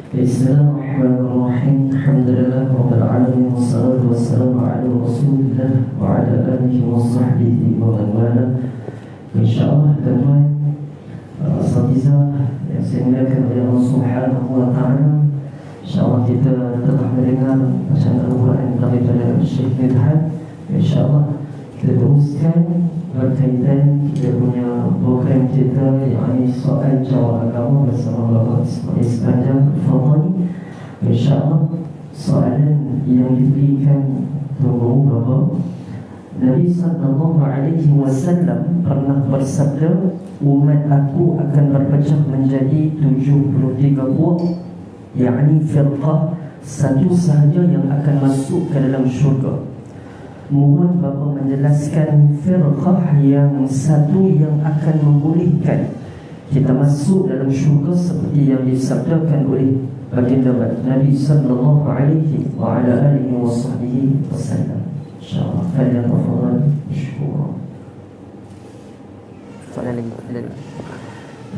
Bismillahirrahmanirrahim. Alhamdulillah rabbil alamin wassalatu wassalamu ala Rasulillah wa ala alihi wa sahbihi wa man wala. Insyaallah tuan-tuan, asatizah yang saya muliakan oleh Allah Subhanahu wa taala, insyaallah kita telah mendengar bacaan Al-Quran daripada Syekh Midhan. Insyaallah kita teruskan berkaitan kita punya program kita, yakni soal jawab agama bersama Bapak Ismail Iskandar Fadhani. InsyaAllah soalan yang diberikan tunggu Bapak, Nabi SAW pernah bersabda, umat aku akan berpecah menjadi 73 buah, yakni firqah, satu sahaja yang akan masuk ke dalam syurga. Mohon Bapa menjelaskan firqah yang satu yang akan membolehkan kita masuk dalam syurga seperti yang disabdakan oleh baginda Nabi sallallahu alaihi wa ala alihi wasallam. Insyaallah kalian tafadhal syukur.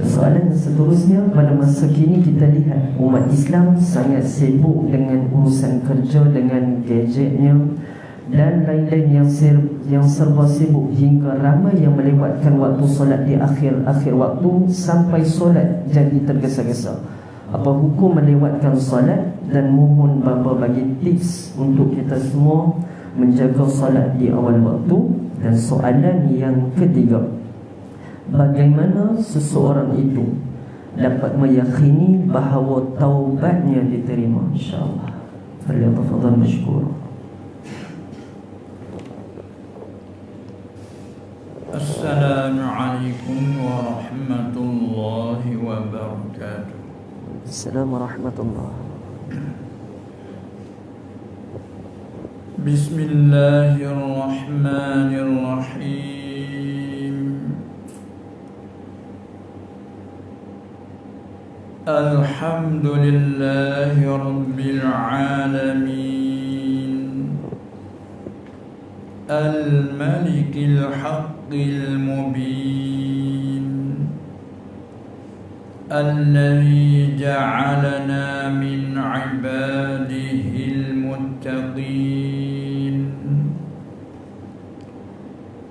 Soalan seterusnya, pada masa kini kita lihat umat Islam sangat sibuk dengan urusan kerja, dengan gadgetnya dan lain-lain yang serba sibuk, hingga ramai yang melewatkan waktu solat di akhir waktu sampai solat jadi tergesa-gesa. Apa hukum melewatkan solat? Dan mohon Bapa bagi tips untuk kita semua menjaga solat di awal waktu. Dan soalan yang ketiga, bagaimana seseorang itu dapat meyakini bahawa taubatnya diterima? InsyaAllah. Falyatafadhal mashkur. Assalamualaikum warahmatullahi wabarakatuh. Assalamualaikum warahmatullahi. Bismillahirrahmanirrahim. Alhamdulillahi rabbil alamin. Al-Malikil Haqqil Mubin, alladhi ja'alana min ibadihil muttaqin,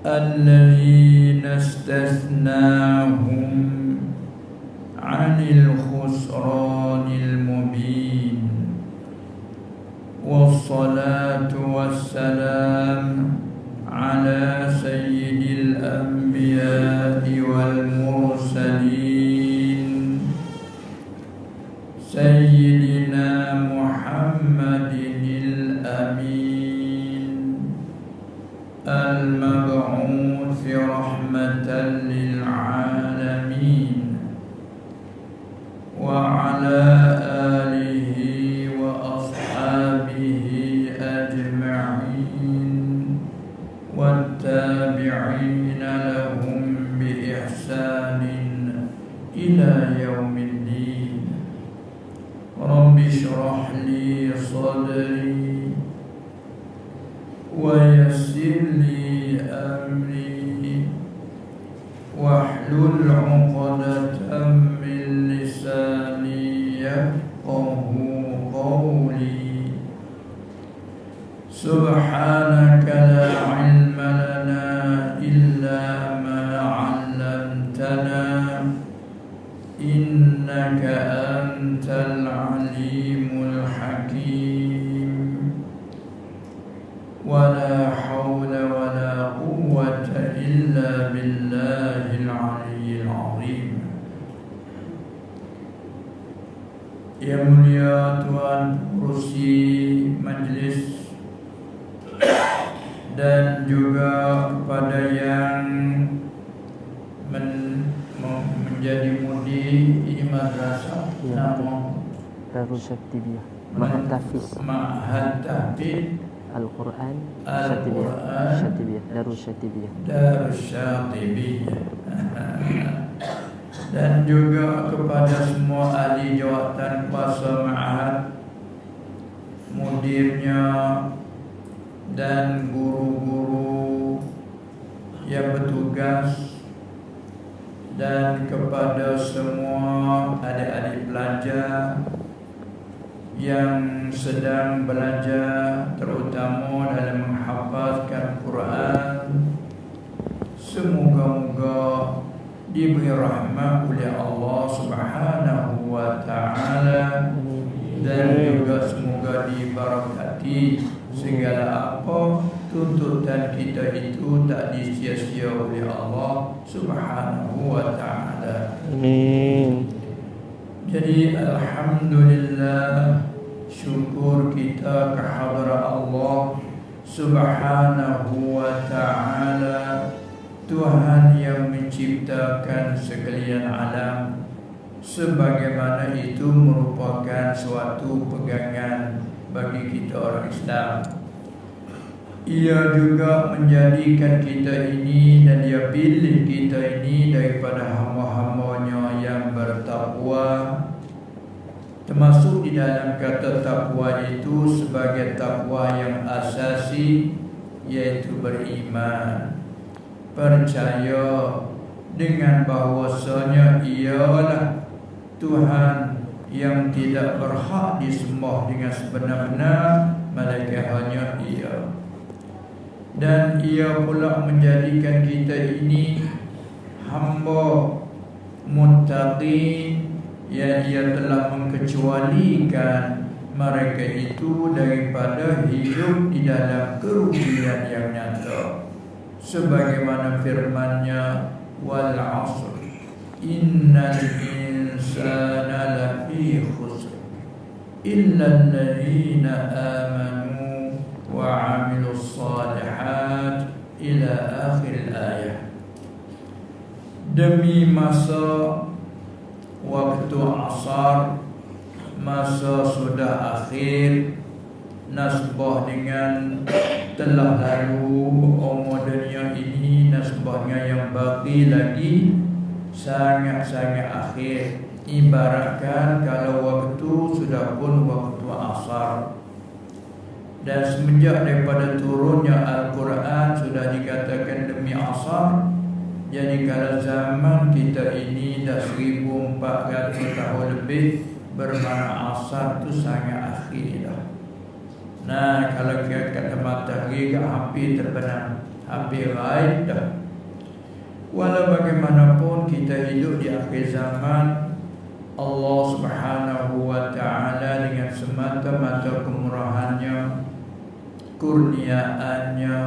alladhi nastasnahum 'anil khusranil mubin. Wassalatu wassalam ala sayyidil anbiya'i wal mursalin, sayyidina Muhammadinil amin, al-mab'uthi rahmatan lil alamin, wa ala alihi wa ashabihi ajma'in, والتابعين لهم بإحسان إلى يوم الدين. رب اشرح لي صدري ويسر لي أمري واحلل عقدة من لساني يفقه قولي. سبحانك لا علم لنا إلا ما علمتنا إنك أنت العليم الحكيم. ولا حول ولا قوة إلا بالله العلي العظيم. Yang mulia Tuan Urusi Majlis dan juga kepada yang menjadi mudi di madrasah nama Darul Syatibiyah, Ma'had Tahfiz Al-Quran Syatibiyah, Darul Syatibiyah. Dan juga kepada semua ahli jawatan kuasa ma'had, mudirnya dan guru-guru yang bertugas, dan kepada semua adik-adik pelajar yang sedang belajar, terutama dalam menghafazkan Quran, semoga-moga diberi rahmat oleh Allah Subhanahu wa taala, dan juga semoga dibarakati segala apa tuntutan kita itu tak disia-sia oleh Allah Subhanahu wa taala. Amin. Jadi alhamdulillah, syukur kita kehadrat Allah Subhanahu wa taala, Tuhan yang menciptakan sekalian alam, sebagaimana itu merupakan suatu pegangan bagi kita orang Islam. Ia juga menjadikan kita ini dan Dia pilih kita ini daripada hamba-hambanya yang bertakwa. Termasuk di dalam kata takwa itu sebagai takwa yang asasi, yaitu beriman, percaya dengan bahwasanya ialah Tuhan yang tidak berhak disembah dengan sebenar-benar, melainkan hanya Ia. Dan Ia pula menjadikan kita ini hamba muttaqin, yang Ia telah mengecualikan mereka itu daripada hidup di dalam kerugian yang nyata, sebagaimana firman-Nya, wal 'asr innal insana lafi khusr illa alladhina amanu wa 'amilus shalihat, ila akhir ayat. Demi masa waktu asar, masa sudah akhir, nasbah dengan telah lalu umur dunia ini, nasbahnya yang baki lagi sangat-sangat akhir. Ibaratkan kalau waktu sudah pun waktu asar. Dan semenjak daripada turunnya Al-Quran sudah dikatakan demi asar. Jadi kalau zaman kita ini dah 1400 tahun lebih, bermakna asar tu sangat akhir dah. Nah, kalau kita kata matahari hampir terbenam, hampir raib dah. Walau bagaimanapun kita hidup di akhir zaman, Allah Subhanahu wa taala dengan semata-mata kemurahannya, kurniaannya,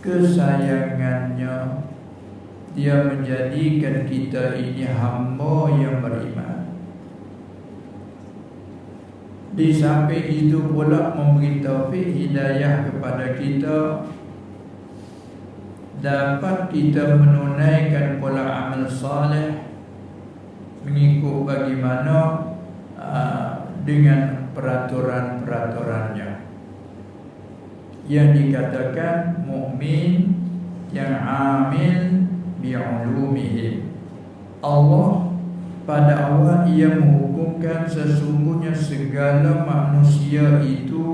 kesayangannya, Dia menjadikan kita ini hamba yang beriman. Di samping itu pula memberi taufik hidayah kepada kita, dapat kita menunaikan pola amal saleh mengikut bagaimana dengan peraturan-peraturannya yang dikatakan mukmin yang amil bi'ulumihi. Allah pada awal Ia menghukumkan sesungguhnya segala manusia itu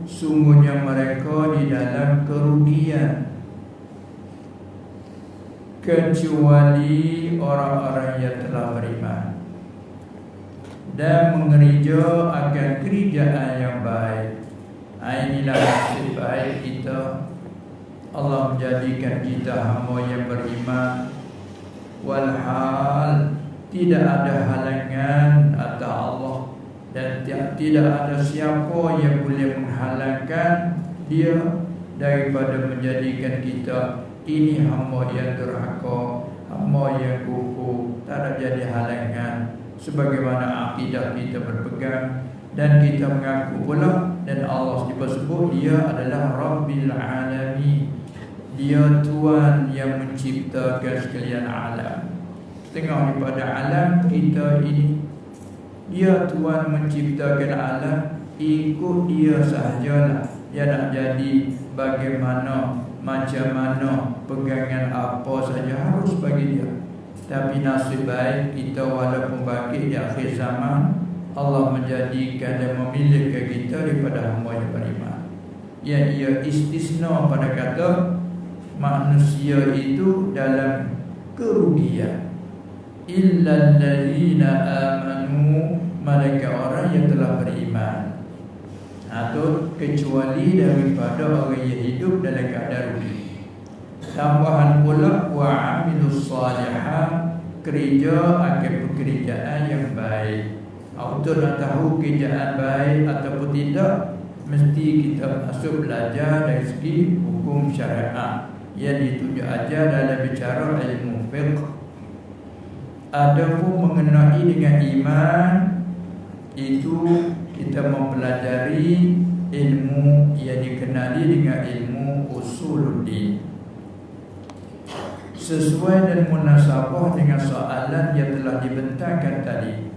sungguhnya mereka di dalam kerugian, kecuali orang-orang yang telah beriman dan mengereja akan kerjaan yang baik. Inilah nasib baik kita. Allah menjadikan kita hamba yang beriman, walhal tidak ada halangan atas Allah, dan tidak ada siapa yang boleh menghalangkan Dia daripada menjadikan kita ini hamba yang durhaka, hamba yang kukuh. Tak ada jadi halangan, sebagaimana akidah kita berpegang dan kita mengaku pula. Dan Allah disebut Dia adalah Rabbil Alamin, Dia Tuhan yang menciptakan sekalian alam. Setengah daripada alam kita ini, Dia Tuhan menciptakan alam, ikut Dia sahajalah. Dia nak jadi bagaimana, macam mana, pegangan apa saja harus bagi Dia. Tapi nasib baik kita walaupun bangkit di akhir zaman, Allah menjadikan dan memilihkan kita daripada hamba yang beriman. Yang Ia istisna pada kata manusia itu dalam kerugian. Illal ladzina amanu, melainkan orang yang telah beriman, atau kecuali daripada orang yang hidup dalam keadaan rugi. Tambahan pula wa amilus salihat, kerja akan pekerjaan yang baik. Untuk nak tahu kerjaan baik ataupun tidak, mesti kita masuk belajar dari segi hukum syariat yang ditunjuk ajar dalam bicara ilmu fiqh. Adapun mengenai dengan iman, itu kita mempelajari ilmu yang dikenali dengan ilmu usuluddin. Sesuai dan munasabah dengan soalan yang telah dibentangkan tadi.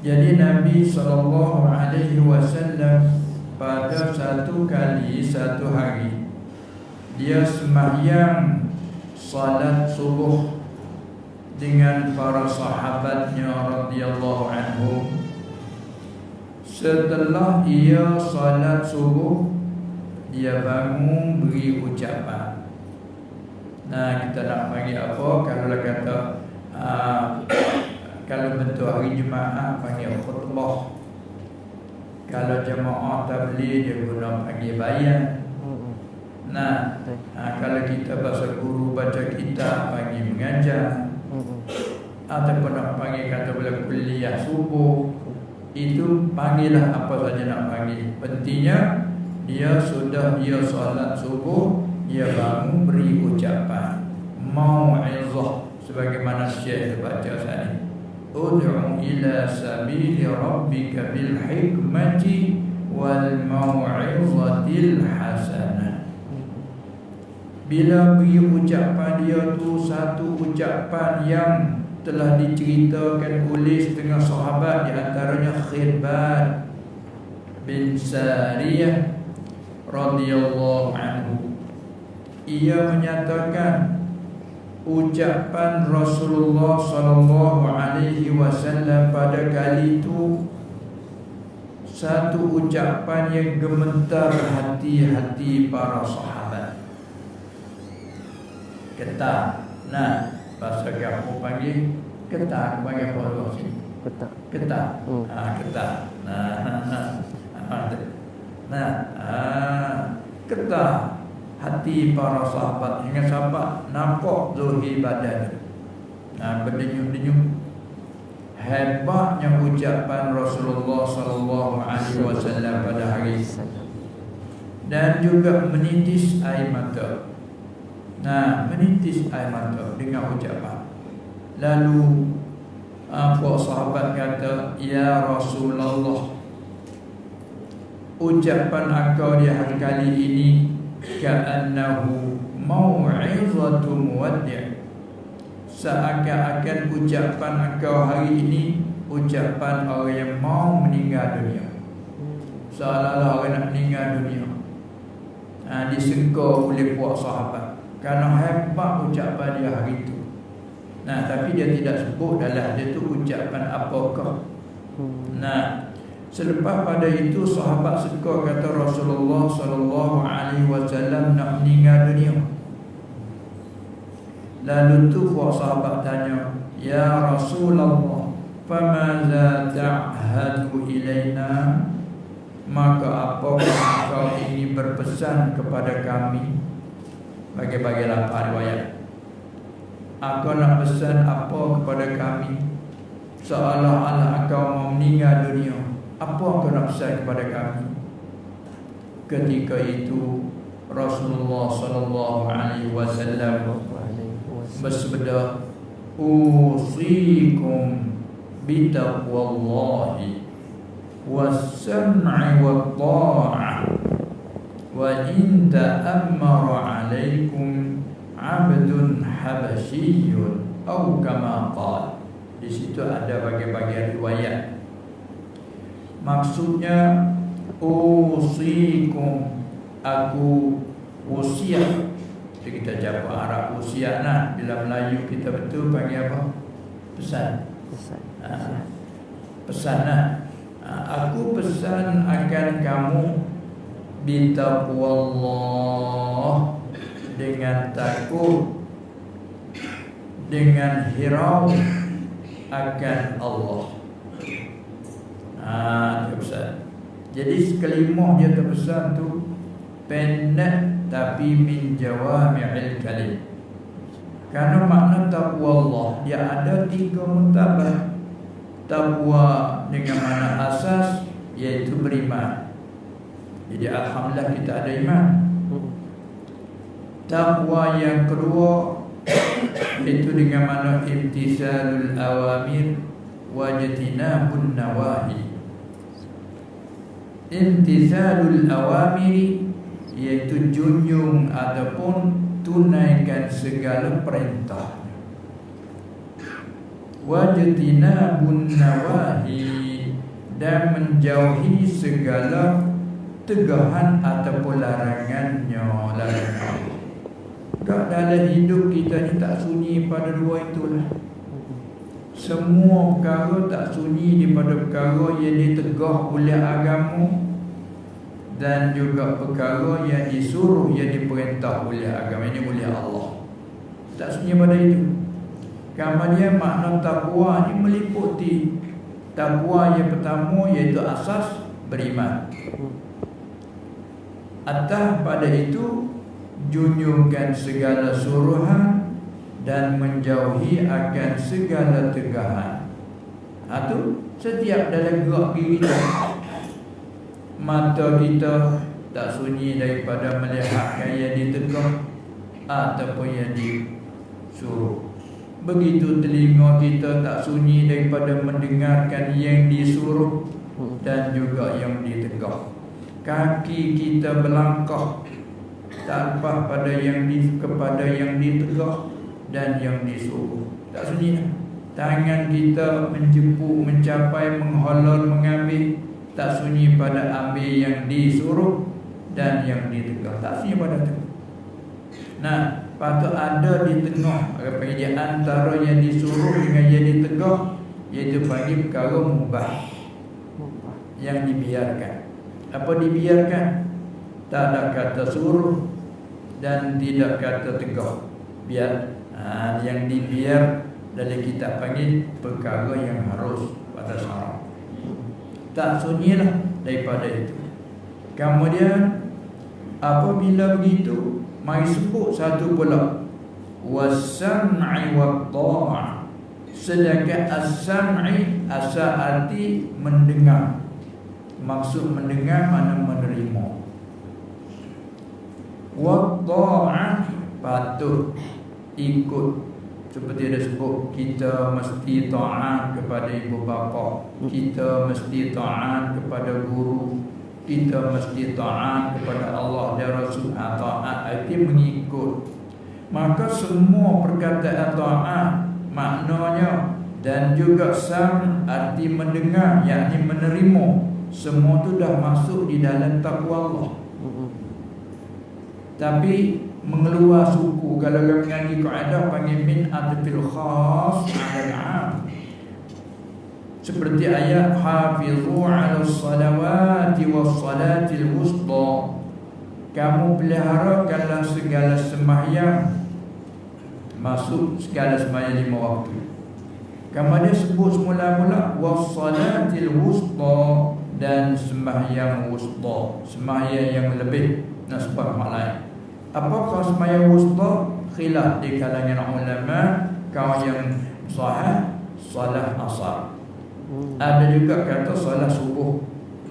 Jadi Nabi SAW pada satu hari dia sembahyang salat subuh dengan para sahabatnya radhiyallahu anhum. Setelah ia salat subuh, dia bangun beri ucapan. Nah, kita nak panggil apa? Kalau kata kalau bentuk hari Jumaat panggil khutbah. Kalau jemaah tabligh dia guna panggil bayan. Nah, kalau kita bahasa guru baca kitab panggil mengajar. Ataupun nak panggil kata bila kuliah subuh, itu panggillah apa saja nak panggil. Pentingnya dia solat subuh, dia bangun beri ucapan mau'izah, sebagaimana Syekh baca tadi. Ud'u ila sabili rabbika bil hikmati wal mau'izatil hasanah. Bila beri ucapan dia tu satu ucapan yang telah diceritakan oleh setengah sahabat, di antaranya Khirbad bin Sariyah radhiyallahu anhu. Ia menyatakan ucapan Rasulullah sallallahu alaihi wasallam pada kali itu satu ucapan yang gemetar hati-hati para sahabat. Ketak. Nah, bahasa kamu panggil ketak, panggil apa sih? Ketak. Ketak. Ketak. Ketak hati para sahabat hingga sahabat nampak zuhir badan. Berdenyum-denyum. Hebatnya ucapan Rasulullah sallallahu alaihi wasallam pada hari itu. Dan juga menitis air mata. Menitis air mata dengan ucapan. Lalu para sahabat kata, "Ya Rasulullah, ucapan engkau di hari kali ini ka'annahu mau'izatu muwaddi'." Seakan-akan ucapan engkau hari ini ucapan orang yang mau meninggal dunia. Seolah-olah orang nak meninggal dunia. Disengkau oleh puak sahabat kerana hebat ucapan dia hari itu. Tapi dia tidak sebut dalam dia tu ucapan apakah. Selepas pada itu sahabat seka kata Rasulullah sallallahu alaihi wasallam nak meninggal dunia. Lalu tu sahabat tanya, "Ya Rasulullah, famaza ta'hadu ilaina?" Maka apakah kau ingin berpesan kepada kami? Bagi-bagi lapar riwayat. Aku nak pesan apa kepada kami? Seolah-olah engkau mau meninggal dunia. Apa engkau nak pesan kepada kami? Ketika itu Rasulullah sallallahu alaihi wasallam bersabda, "Usikum bitaqwallahi was-sam'i wat-tha'ah wa in ta'ammara 'alaikum 'abdun habasyiyyun aw kama qala." Di situ ada bagian-bagian riwayat. Maksudnya usikum, aku wasiat. Kita jawab Arab wasiat nah. Bila Melayu kita betul panggil apa? Pesan. Pesan nah. Aku pesan akan kamu bitaqwallah, dengan takut, dengan hirau, akan Allah. Dia pesan. Jadi kelima dia terpesan tu pendek tapi min jawami'il kalim. Karena makna taqwa Allah dia ada 3 martabat. Taqwa dengan mana asas iaitu beriman. Jadi alhamdulillah kita ada iman. Taqwa yang kedua itu dengan mana imtisalul awamir wa jtinabun nawahi. Imtisalul awamir iaitu junjung ataupun tunaikan segala perintah. Wa jtinabun nawahi dan menjauhi segala tegahan ataupun larangannya. Tak dalam hidup kita ni tak sunyi pada dua itulah. Semua perkara tak sunyi daripada perkara yang ditegah oleh agama dan juga perkara yang disuruh, yang diperintah oleh agama ini oleh Allah. Tak sunyi pada itu. Kemudian makna taqwa ni meliputi taqwa yang pertama iaitu asas beriman. Atas pada itu junjungkan segala suruhan dan menjauhi akan segala tegahan. Itu setiap dalam gerak diri kita. Mata kita tak sunyi daripada melihat yang ditegah ataupun yang disuruh. Begitu telinga kita tak sunyi daripada mendengarkan yang disuruh dan juga yang ditegah. Kaki kita berlangkah tak lepas pada kepada yang ditegah dan yang disuruh. Tak sunyi. Tangan kita menjemput, mencapai, mengholor, mengambil, tak sunyi pada ambil yang disuruh dan yang ditegah. Tak sunyi pada itu. Nah, patut ada di tengah perbezaan antara yang disuruh dengan yang ditegah, iaitu bagi perkara mubah yang dibiarkan. Apa dibiarkan? Tak ada kata suruh dan tidak kata tegah. Biar yang dibiar dalam kitab panggil perkara yang harus pada syarak. Tak sunyilah daripada itu. Kemudian apabila begitu, mari sebut satu pula was-sam'i wat-tha'ah. Sedangkan as-sam'i asal arti mendengar. Maksud mendengar mana menerima. Wat-tha'ah patuh ikut. Seperti ada sebut, kita mesti taat kepada ibu bapa, kita mesti taat kepada guru, kita mesti taat kepada Allah dan Rasul. Taat itu mengikut. Maka semua perkataan taat maknanya dan juga sam arti mendengar, yakni menerima, semua itu dah masuk di dalam takwa Allah. Tapi mengeluar suku, kalau orang mengaji kaedah panggil min atfil khas 'ala al-'am. Seperti ayat hafizu 'ala salawati was salatil wusta. Kamu peliharakanlah segala sembahyang, masuk segala sembahyang 5 waktu. Kemudian sebut semula-mula was salatil wusta dan sembahyang wusta, sembahyang yang lebih nasbah malai. Apakah sembahyang wusta? Khilaf di kalangan ulama. Kau yang sahih solat asar. Ada juga kata solat subuh.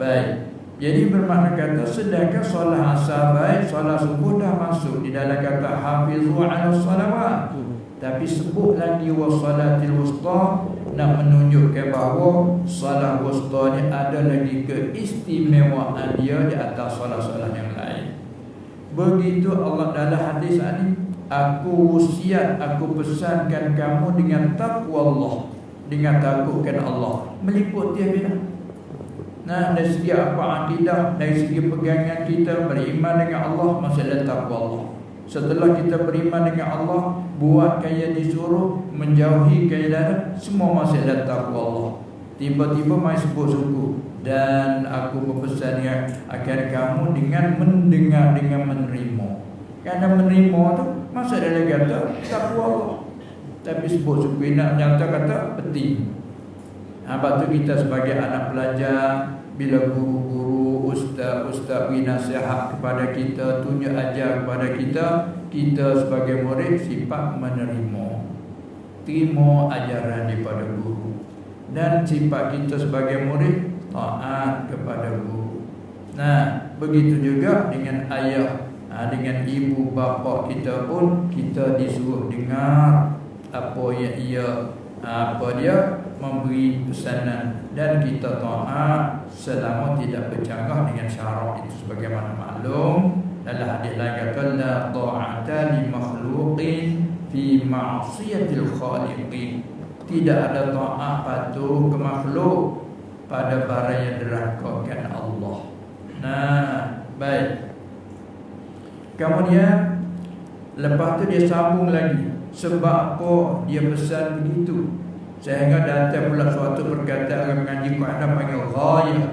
Baik. Jadi bermakna kata sedangkan solat asar baik, solat subuh dah masuk di dalam kata hafizu 'ala salawat. Tapi sebut lagi wassalatil wusta, nak menunjukkan bahawa solat wusta ni ada lagi keistimewaan dia di atas solat-solat yang lain. Begitu Allah dalam hadis ini, aku wasiat, aku pesankan kamu dengan takwa Allah, dengan takutkan Allah. Meliput dia bila. Nah, dari segi apa akidah, dari segi pegangan kita beriman dengan Allah, masih ada takwa Allah. Setelah kita beriman dengan Allah, buat kaya disuruh, menjauhi kaya darah, semua masih ada takwa Allah. Tiba-tiba mai sebut suku, dan aku berpesan akan kamu dengan mendengar, dengan menerima. Karena menerima tu masa dalam kata takwa Allah. Tapi sebut suku nak nyata kata penting. Sebab tu kita sebagai anak pelajar, bila guru-guru, ustaz-ustaz beri nasihat kepada kita, tunjuk ajar kepada kita, kita sebagai murid sifat menerima, terima ajaran daripada guru. Dan sifat kita sebagai murid taat kepada guru. Nah, begitu juga dengan ayah, dengan ibu bapa kita pun kita disuruh dengar apa yang dia memberi pesanan, dan kita taat selama tidak bercanggah dengan syarak itu. Sebagaimana maklum dalam hadis lain kata la ta'ata li makhluqin fi ma'siyatil khaliqin. Tidak ada taat patuh ke makhluk pada barang yang dirangkakan Allah. Nah, baik. Kemudian lepas tu dia sambung lagi. Sebab apa dia pesan begitu? Sehingga datang pula suatu perkataan orang mengaji Quran panggil ghayah.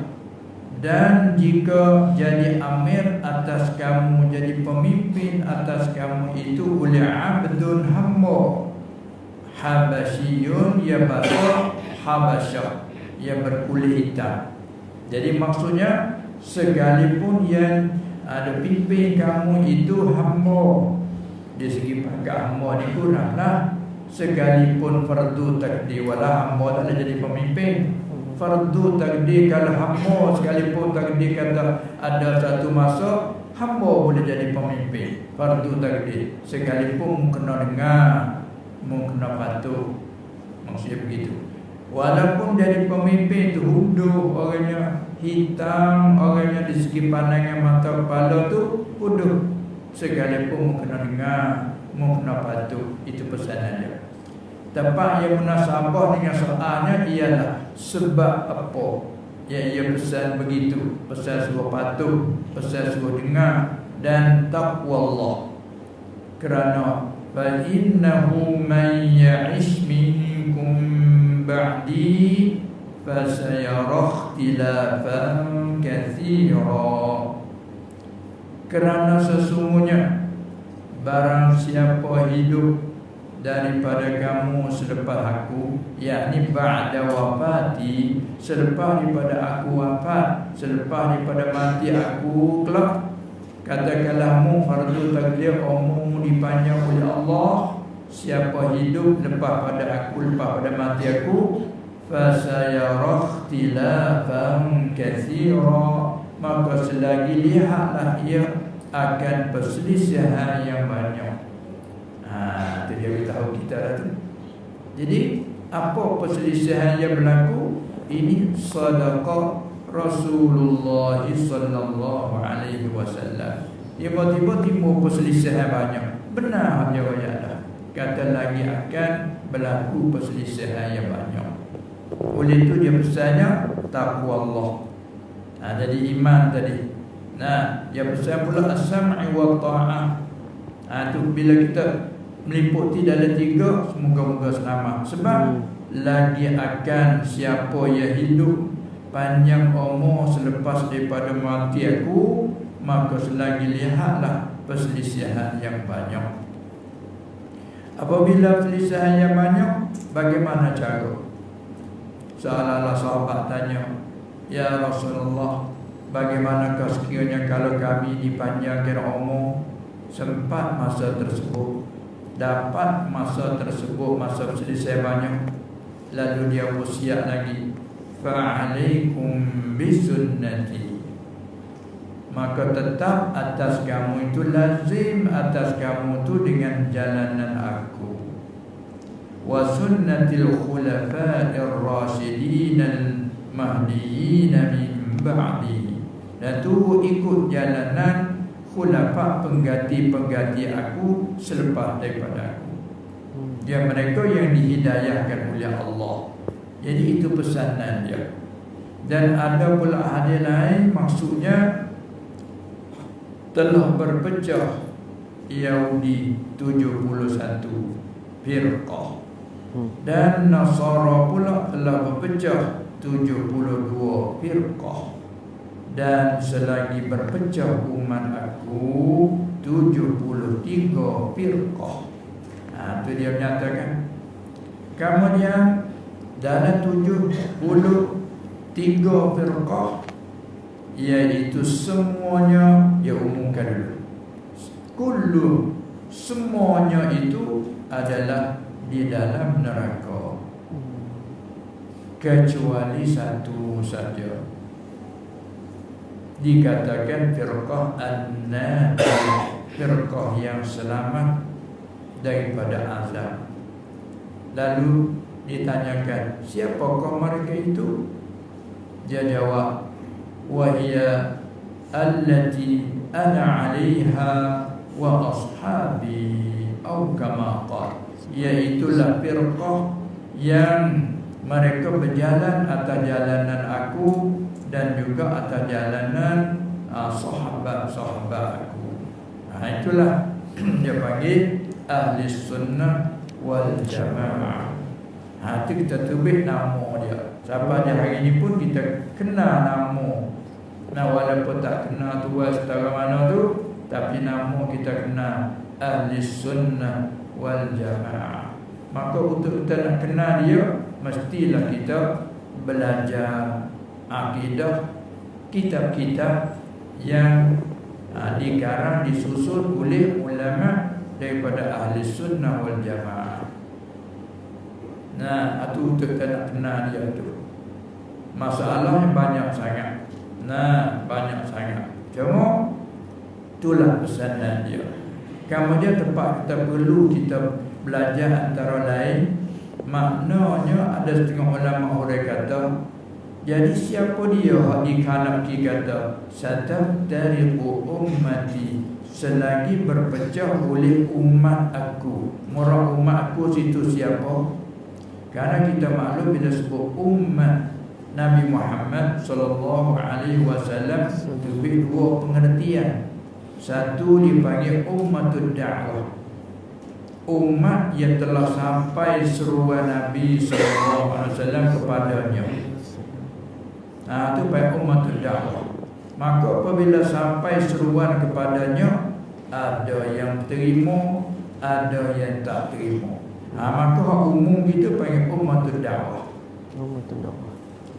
Dan jika jadi amir atas kamu, jadi pemimpin atas kamu itu oleh abdun hamba Habasyiyun, ia bahasa Habasyah, ia berkulit hitam. Jadi maksudnya sekalipun yang ada pimpin kamu itu hamba, di segi pangkat hamba ni kuranglah. Sekalipun fardu takdir wala hamba tak boleh jadi pemimpin. Fardu takdir kalau hamba sekalipun takdir kata ada satu masa hamba boleh jadi pemimpin. Fardu takdir sekalipun kena dengar, kena patuh. Maksudnya begitu. Walaupun jadi pemimpin tu huduh, orangnya hitam, orangnya di segi pandangan mata kepala tu huduh, sekalipun kena dengar, kena patuh. Itu pesanan dia. Tempat yang munasabah dengan soalnya ialah sebab apa yang ia pesan begitu. Pesan suruh patuh, pesan suruh dengar, dan taqwa Allah. Kerana fa innahu man ya'ish minkum ba'di fasayara ikhtilafan katsira. Kerana sesungguhnya barang siapa hidup daripada kamu selepas aku, yakni ba'da wafati, selepas daripada aku wafat, selepas daripada mati aku kelak, katakanlah mu fardu takdir umum dipanjang oleh Allah. Siapa hidup lepas pada aku, lepas pada mati aku, fasayara ikhtilafan katsira, maka selagi lihatlah ia akan perselisihan yang banyak. Itu dia beritahu kita dah tu. Jadi apa perselisihan yang berlaku? Ini sedekah Rasulullah sallallahu alaihi wasallam. Tiba-tiba timbul perselisihan banyak. Benar dia ayat. Kata lagi akan berlaku perselisihan yang banyak. Oleh itu dia pesannya takwa Allah. Jadi iman tadi. Dia pesan pula as-sam'i wa ta'ah. Tu bila kita meliputi dalam tiga, semoga-moga selamat. Sebab lagi akan siapa yang hidup panjang umur selepas daripada mati aku, maka selagi lihatlah perselisihan yang banyak. Apabila perselisihan yang banyak, bagaimana cara? Seolah-olah sahabat tanya, ya Rasulullah, bagaimanakah sekiranya kalau kami dipanjangkan umur, sempat masa tersebut, dapat masa tersebut, masa perselisihan banyak, lalu dia wasiat lagi, fa'alaikum bisunnati, maka tetap atas kamu itu, lazim atas kamu itu dengan jalanan aku, wa sunnatil khulafa'ir rasyidin al-mahdiyyin min ba'di, dan tu ikut jalanan khulafa pengganti-pengganti aku selepas daripada aku. Dia mereka yang dihidayahkan oleh Allah. Jadi itu pesanan dia. Dan ada pula hadis lain, maksudnya telah berpecah Yahudi 71 firqah, dan Nasara pula telah berpecah 72 firqah. Dan selagi berpecah umat aku 73 firqah. Itu dia menyatakan Kemudian dalam 73 firqah, iaitu semuanya dia umumkan dulu. Kullu, semuanya itu adalah di dalam neraka, kecuali satu saja dikatakan firqah an-najiyah, firqah yang selamat daripada azab. Lalu ditanyakan, siapakah mereka itu? Dia jawab, wahia allati ana 'alaiha wa ashabi au kama qala, iaitulah firqah yang mereka berjalan atas jalanan aku dan juga atas jalanan sahabat-sahabat aku. Itulah dia panggil ahli sunnah wal jamaah. Itu kita tubik nama dia. Sampai hari ini pun kita kenal nama. Nah, walaupun tak kenal tua setara mana tu, tapi nama kita kenal ahli sunnah wal jamaah. Maka untuk kita nak kenal dia, mestilah kita belajar akidah, kitab-kitab yang dikarang, disusun oleh ulama daripada ahli sunnah wal jamaah. Nah, itu untuk kita nak kenal dia tu. Masalahnya banyak sangat. Nah, banyak sangat. Cuma itulah pesanan dia. Kemudian tempat kita perlu kita belajar antara lain, maknanya ada setengah ulama orang kata, jadi siapa dia hak dikhalaqi kata sataftariqu ummati, selagi berpecah oleh umat aku. Murad umat aku situ siapa? Karena kita maklum bila sebut umat Nabi Muhammad sallallahu alaihi wasallam itu dua pengertian. Satu dipanggil ummatud da'wah, umat yang telah sampai seruan Nabi sallallahu alaihi wasallam kepadanya. Itu baik ummatud da'wah. Maka apabila sampai seruan kepadanya, ada yang terima, ada yang tak terima. Maka hak umum kita panggil ummatud da'wah.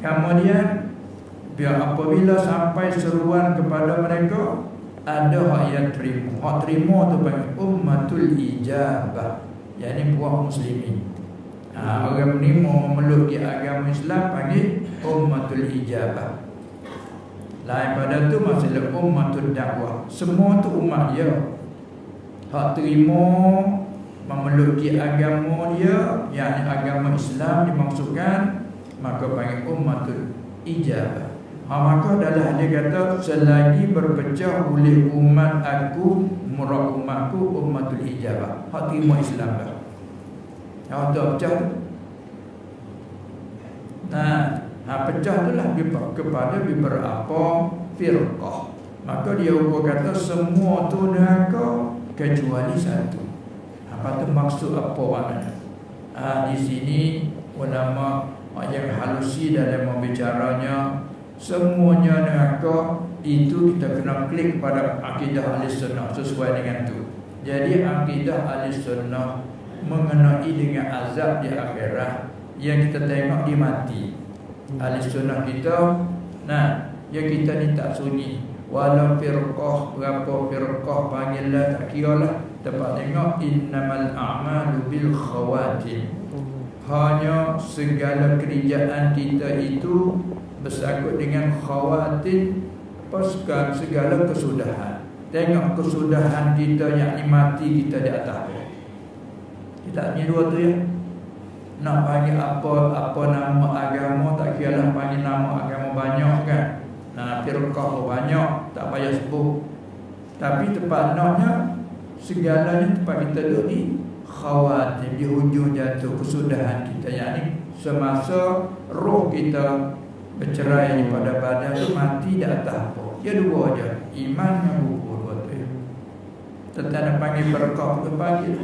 Kemudian apabila sampai seruan kepada mereka, ada hak yang terima. Hak terima tu panggil ummatul ijabah, yakni buah muslimin. Orang ni mau memeluk agama Islam panggil ummatul ijabah. Lain pada tu masalah ummatul dakwah. Semua tu umat dia. Hak terima memeluki agama dia, yakni agama Islam dimaksudkan, maka panggil ummatul ijabah. Maka adalah dia kata selagi berpecah oleh umat aku, murad umatku ummatul ijabah, hak terima Islam dah. Kalau tak pecah, pecah itulah kepada beberapa firqah. Maka dia kata semua tu neraka kecuali satu. Apa tu maksud apa maknanya? Di sini ulama yang halusi dalam membicaranya, semuanya neraka itu kita kena klik pada akidah ahli sunnah sesuai dengan tu. Jadi akidah ahli sunnah mengenai dengan azab di akhirat yang kita tengok di mati. Ahli sunnah kita, yang kita ni tak sunyi. Walau firqah, berapa firqah panggillah tak kira lah. Dapat tengok innamal a'malu bil khawatim. Hanya segala kerjaan kita itu bersangkut dengan khawatim, pasukan segala kesudahan. Tengok kesudahan kita yang mati kita di atas. Kita ni dua tu ya. Nak panggil apa nama agama, tak kira lah panggil nama agama banyak kan. Firqah banyak, tak payah sebut. Tapi tempat naknya segalanya tempat kita duduk di khawatim, di hujung jatuh kesudahan kita, yakni semasa roh kita bercerai daripada badan tu, mati di atas apa? Ya dua aja, iman dan kufur, dua tu. Tentang nak panggil firqah tu panggil.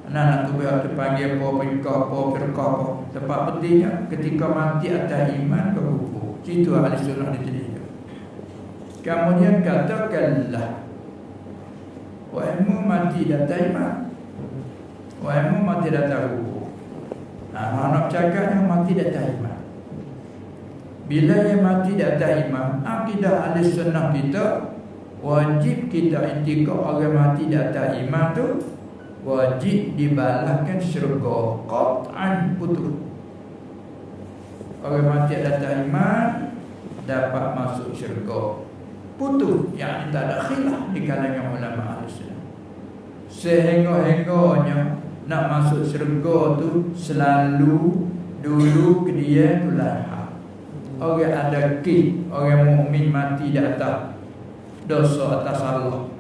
Nak tu panggil apa firqah apa. Tempat pentingnya ketika mati atas iman ke kufur. Situ ahli sunnah ditulis. Kemudian katakanlah, wahmu mati atas iman, wahmu mati atas kufur. Nak cakap yang mati di atas iman. Bila yang mati di atas iman, akidah ahli sunnah kita, wajib kita intikad orang mati di atas iman tu wajib dibalaskan syurga, qat'an putus. Orang mati di atas iman dapat masuk syurga, putus, yang tak ada khilaf di kalangan ulama ahli sunnah. Sehingga-hingganya nak masuk syurga tu selalu dulu ke dia tu lahir. Orang ada ki, orang mukmin mati di atas dosa, atas salah.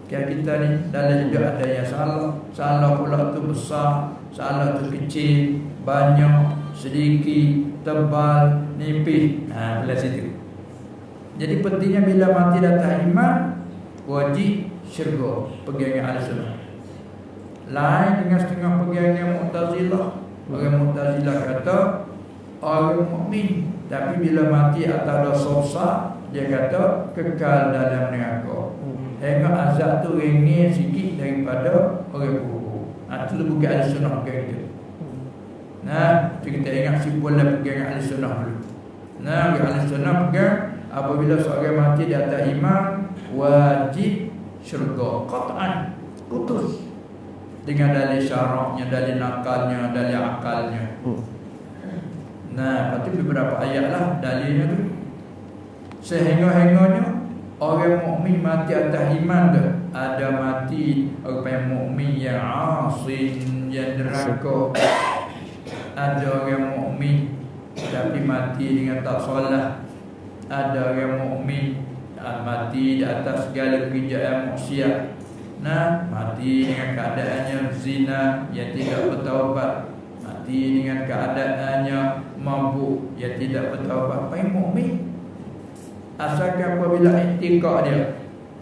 Kayak kita ni dalam hidup ada yang salah. Salah pula tu besar, salah tu kecil, banyak, sedikit, tebal, nipis. Bila situ. Jadi pentingnya bila mati di atas iman, wajib syurga, pegangan Ahlussunnah. Lain dengan setengah pegangan Mu'tazilah. Orang Mu'tazilah kata orang mukmin tapi bila mati atas dosa besar, dia kata kekal dalam neraka. Hingga azab tu ringan sikit daripada orang kubur. Itu bukan Ahlussunnah bukan kita. Kita ingat simpulan pegangan Ahlussunnah dulu. Ahlussunnah pegang apabila seorang mati di atas iman, wajib syurga, qat'an, putus. Dengan dalil syaraknya, dalil nakalnya, dalil akalnya. Lepas tu beberapa ayat lah dalilnya tu. Sehingga-hingganya orang mukmin mati atas iman tu. Ada mati orang mukmin yang asin, yang deraka. Ada orang mukmin tapi mati dengan tak solat. Ada orang mukmin mati di atas segala kerjaan maksiat. Mati dengan keadaannya zina yang tidak bertaubat, mati dengan keadaannya mabuk yang tidak bertaubat. Apa yang mukmin? Asalkan apabila i'tikad dia,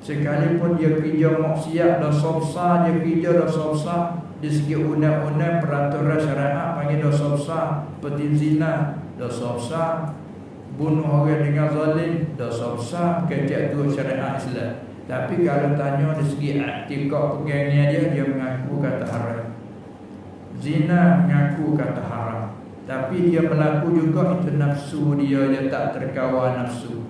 sekalipun dia kerja maksiat, dosa besar, dia kerja dosa besar di segi undang-undang peraturan syariat panggil dosa besar, seperti zina, dosa besar, bunuh orang dengan zalim, dosa besar, ketiak dua syariat Islam. Tapi kalau tanya dari segi i'tikad pegangnya dia mengaku kata haram. Zina mengaku kata haram. Tapi dia berlaku juga itu nafsu dia tak terkawal nafsu.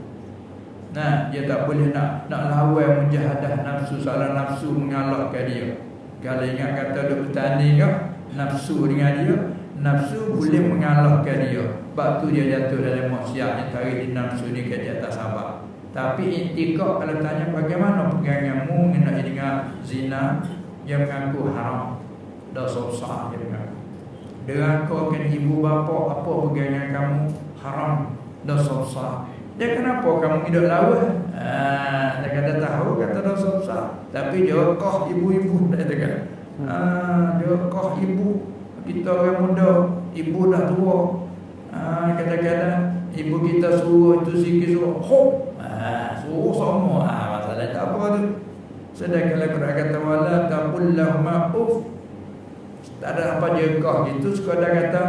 Dia tak boleh nak lawan mujahadah nafsu, salah nafsu mengalahkan dia. Kalau ingat kata duk bertanding nafsu dengan dia, nafsu boleh mengalahkan dia. Sebab tu dia jatuh dalam maksiat yang tarik di nafsu ni ke atas sabar. Tapi i'tikad kalau tanya bagaimana peganganmu mengenai dengan zina, dia mengaku haram, dosa besar dia mengaku. Derakakan ibu bapa, apa pegangan kamu? Haram, dosa besar. Dia kenapa kamu hidup lawan? Dia kata tahu kata dosa besar. Tapi dia kah ibu-ibu dia kata. Dia kah ibu. Kita orang muda, ibu dah tua. Kadang-kadang ibu kita suruh itu sikit suruh hop. Suruh semua. Masalah tak apa tu. Sedangkan Al-Quran kata wala taqul lahum uff. Tak ada apa dia kah gitu, sekadar kata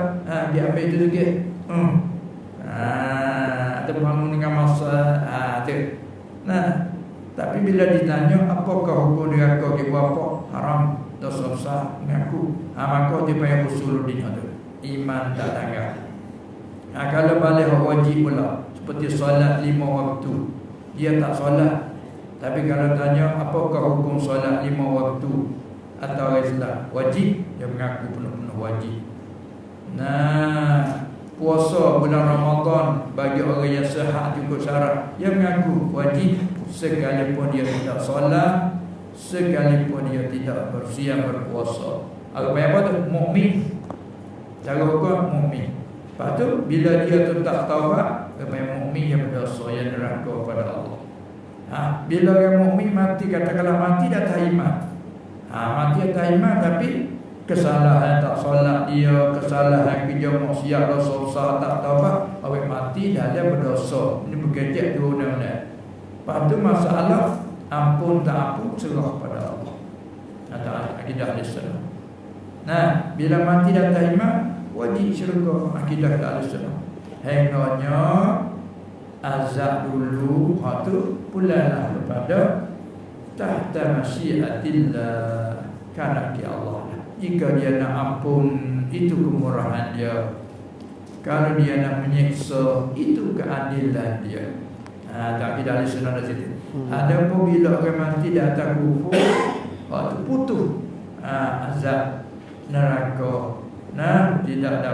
dia ambil itu sikit. Atau bangun dengan masa tu. Tapi bila ditanya apakah hukum dia kau ibu apa? Haram, dosa besar, mengaku. Maka dia payah usuluddin tu. Iman tak tanggap. Kalau balik wajib pula, seperti solat 5 waktu, dia tak solat. Tapi kalau tanya apakah hukum solat 5 waktu atau Islam wajib, dia mengaku penuh-penuh wajib. Puasa bulan Ramadan bagi orang yang sihat cukup syarat, dia mengaku wajib sekalipun dia tidak solat, sekalipun dia tidak bersiam berpuasa. Apa tu? Mukmin. Cara hukum mukmin. Lepas tu bila dia tetap taubat, orang mukmin yang berdosa yang neraka kepada Allah. Bila orang mukmin mati, katakanlah mati di atas iman. Mati atas iman tapi kesalahan tak solat dia, kesalahan kerja maksiat, dosa besar tak taubat, awak mati dah dia berdosa. Ini berkejap tu undang-undang. Lepas tu masalah ampun tak ampun serah pada Allah. Atau akidah Ahlussunnah. Bila mati di atas iman, wajib syurga, akidah Ahlussunnah. Hinganya azab dulu, tu pulalah kepada tahta masyiatillah, kehendak Allah. Jika dia nak ampun itu kemurahan dia. Kalau dia nak menyiksa, itu keadilan dia. Tak kira ahli sunnah dari situ. Adapun bila orang mati di atas kufur, waktu putus azab neraka, tidak dapat